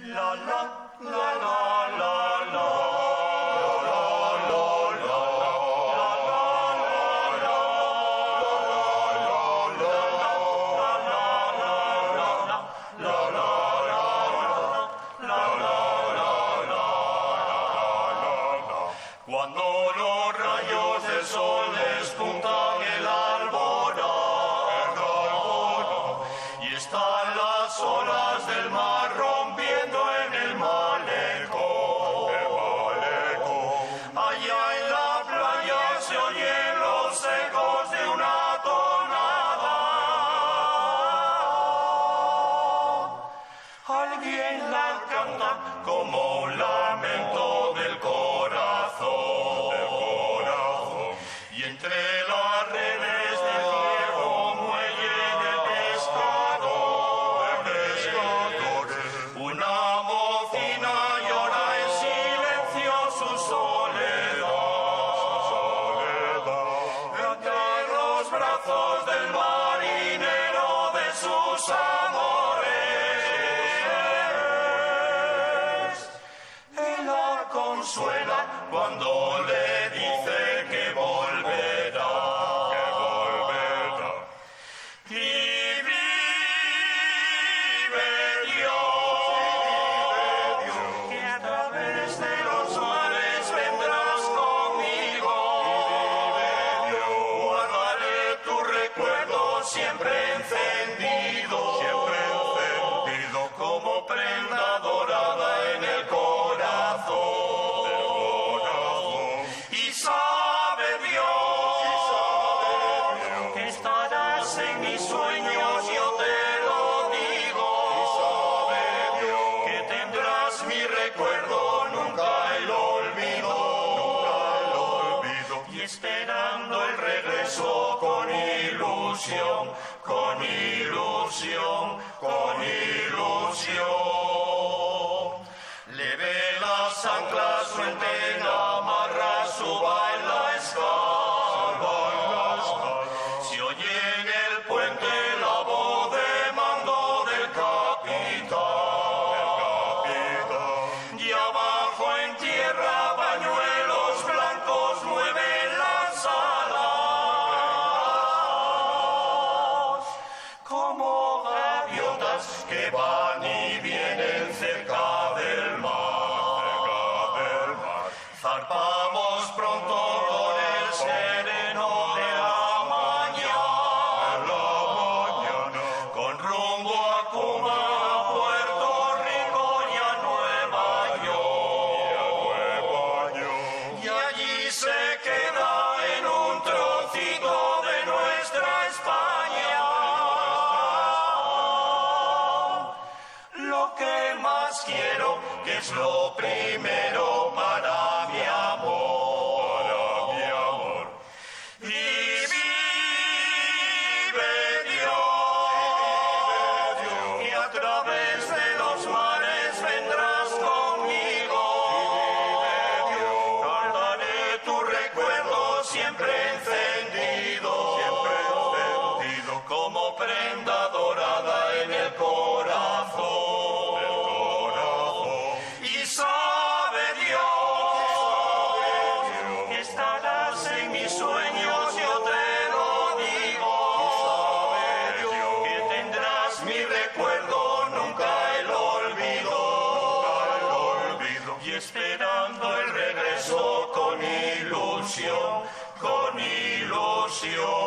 La la la la la la. Cuando los rayos del sol despuntan el alborada y están las olas del mar rompiendo en el malecón, allá en la playa se oyen los ecos de una tonada. Alguien la canta como un lamento del corazón. Y entre las redes del viejo muelle del pescador, una mocina llora en silencio su soledad. Entre los brazos del marinero de sus amores, él la consuela cuando le dice que volverá. Y vive Dios, que a través de los mares vendrás conmigo. Guardaré tu recuerdo siempre encendido, como prenda dorada en el corazón. Y sabe Dios que estarás en mis sueños, yo te lo digo. Que tendrás mi recuerdo, nunca el olvido. Y esperando el regreso con ilusión, con ilusión, con ilusión. Le ve las anclas, su entena amarra, suba en la escala. Se oye en el puente la voz de mando del capitán. Y abajo en tierra pañuelos blancos mueven las alas, como gaviotas que van y vienen cerca del mar. Zarpamos pronto con el sereno de la mañana, con rumbo a Cuba, a Puerto Rico y a Nueva York. Y allí se queda en un trocito de nuestra España lo que más quiero, que es lo primero para mi amor. Y vive Dios, y a través de los mares vendrás conmigo. Guardaré tu recuerdo siempre encendido, como prenda dorada en el corazón. Y sabe Dios que estarás en mis sueños, yo te lo digo. Que tendrás mi recuerdo, nunca el olvido. Y esperando el regreso con ilusión, con ilusión.